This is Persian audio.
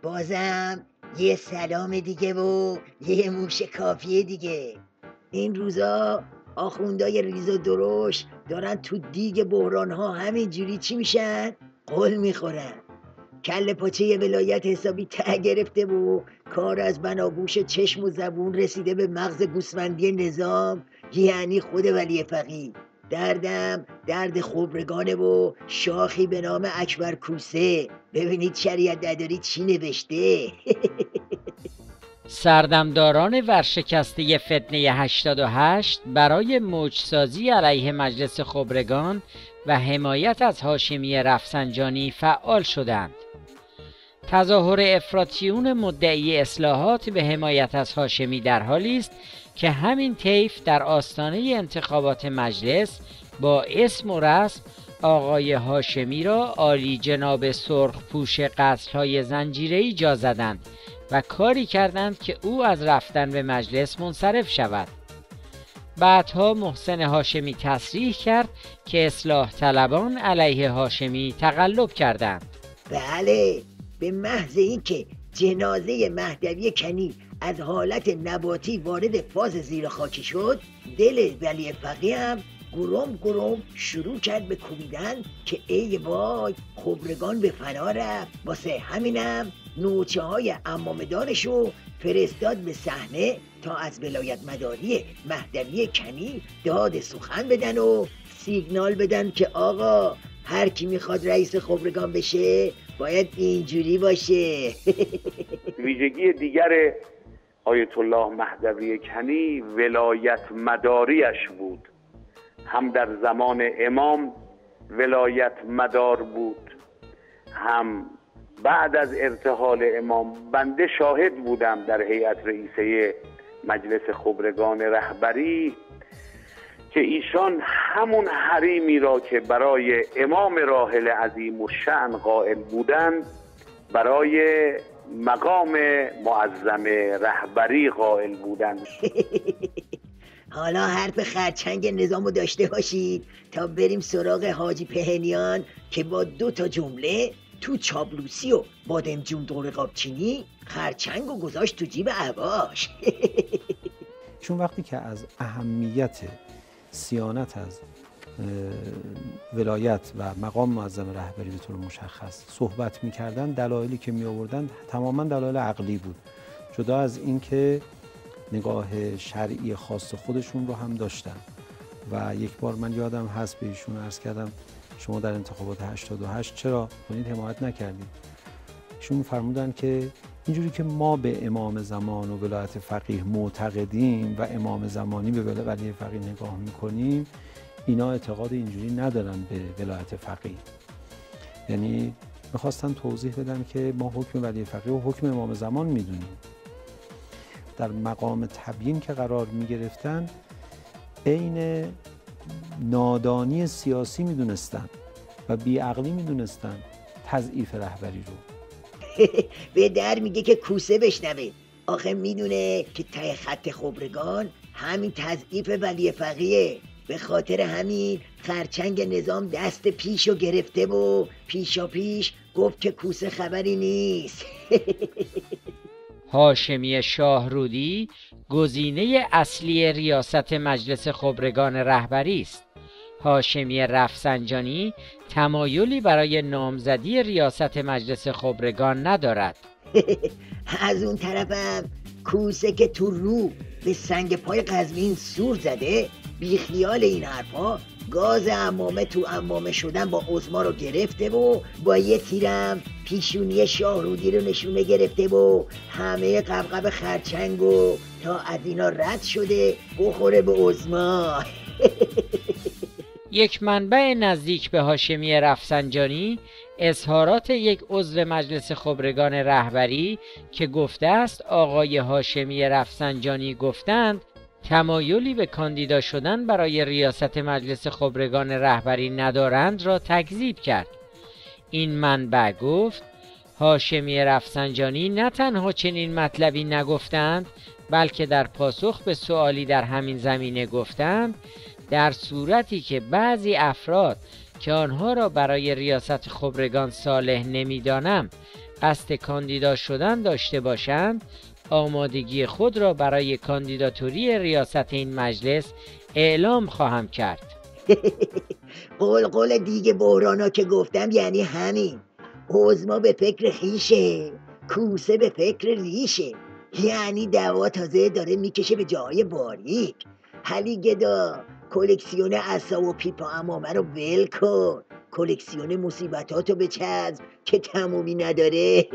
بازم یه سلام دیگه و یه موش کافیه دیگه. این روزا آخوندای ریز و درشت دارن تو دیگ بحران ها همینجوری چی میشن؟ قل میخورن. کل پاچه ولایت حسابی ته گرفته و کار از بناگوش چشم و زبون رسیده به مغز گوسفندی نظام، یعنی خود ولی فقیه. دردم درد خبرگانه و شاخی به نام اکبر کوسه. ببینید شریعت نداری چی نوشته. سردمداران ورشکسته فتنه 88 برای موجسازی علیه مجلس خبرگان و حمایت از هاشمی رفسنجانی فعال شدند. تظاهر افراطیون مدعی اصلاحات به حمایت از هاشمی در حالی است که همین طیف در آستانه انتخابات مجلس با اسم و رسم آقای هاشمی را عالی جناب سرخپوش قتل‌های زنجیره‌ای جا زدند و کاری کردند که او از رفتن به مجلس منصرف شود. بعدها محسن هاشمی تصریح کرد که اصلاح طلبان علیه هاشمی تقلب کردند. بله، به محض اینکه جنازه مهدوی کنی از حالت نباتی وارد فاز زیر خاکی شد، دل ولی فقیه هم گرم شروع کرد به کوبیدن که ای وای خبرگان به فنا رفت. واسه همینم نوچه های عمامدارشو فرستاد به صحنه تا از ولایت مداری مهدوی کنی داد سخن بدن و سیگنال بدن که آقا هر کی میخواد رئیس خبرگان بشه باید اینجوری باشه. ویژگی دیگر آیت الله مهدوی کنی ولایت مداریش بود. هم در زمان امام ولایت مدار بود، هم بعد از ارتحال امام. بنده شاهد بودم در هیئت رئیسه مجلس خبرگان رهبری که ایشان همون حریمی را که برای امام راحل عظیم الشأن قائل بودند برای مقام معظم رهبری قائل بودند. حالا حرف خرچنگ نظامو داشته باشید تا بریم سراغ حاجی پهنیان که با 2 جمله تو چابلوسی و بادمجون دور قابچینی خرچنگو گذاشت تو جیب عباش. چون وقتی که از اهمیت صیانت از ولایت و مقام معظم رهبری به طور مشخص صحبت می‌کردن، دلایلی که می‌آوردن تماما دلایل عقلی بود، جدا از اینکه نگاه شرعی خاص خودشون رو هم داشتن. و یک بار من یادم هست به ایشون عرض کردم شما در انتخابات 88 چرا کنید حمایت نکردید؟ ایشون فرمودن که اینجوری که ما به امام زمان و ولایت فقیه معتقدیم و امام زمانی به ولی فقیه نگاه میکنیم، اینا اعتقاد اینجوری ندارن به ولایت فقیه. یعنی میخواستن توضیح بدن که ما حکم ولی فقیه و حکم امام زمان میدونیم. در مقام تبیین که قرار میگرفتن عین نادانی سیاسی میدونستن و بیعقلی میدونستن تضعیف رهبری رو. به در میگه که کوسه بشنوه. آخه میدونه که ته خط خبرگان همین تضعیف ولی فقیه. به خاطر همین خرچنگ نظام دست پیشو گرفته و پیشا پیش گفت که کوسه خبری نیست. هاشمی شاهرودی گزینه اصلی ریاست مجلس خبرگان رهبری است. هاشمی رفسنجانی تمایلی برای نامزدی ریاست مجلس خبرگان ندارد. از اون طرفم کوسه که تو رو به سنگ پای قزوین سور زده، بی خیال این حرفا گاز عمامه تو عمامه شدن با عظما رو گرفته و با یه تیرم پیشونی شاهرودی رو نشونه گرفته و همه قبقب خرچنگو تا از اینا رد شده بخوره به عظما. یک منبع نزدیک به هاشمی رفسنجانی اظهارات یک عضو مجلس خبرگان رهبری که گفته است آقای هاشمی رفسنجانی گفتند تمایلی به کاندیدا شدن برای ریاست مجلس خبرگان رهبری ندارند را تکذیب کرد. این منبع گفت هاشمی رفسنجانی نه تنها چنین مطلبی نگفتند بلکه در پاسخ به سوالی در همین زمینه گفتند در صورتی که بعضی افراد که آنها را برای ریاست خبرگان صالح نمی‌دانم قصد کاندیدا شدن داشته باشند آمادگی خود را برای کاندیداتوری ریاست این مجلس اعلام خواهم کرد. قول دیگه بحرانا که گفتم یعنی همین. عظما به فکر خیشه، کوسه به فکر ریشه. یعنی دعوا تازه داره میکشه به جای باریک. حلی گدا کلکسیون عصا و پیپا امامه رو ول کن، کلکسیون مصیبتاتو بچسب که تمومی نداره.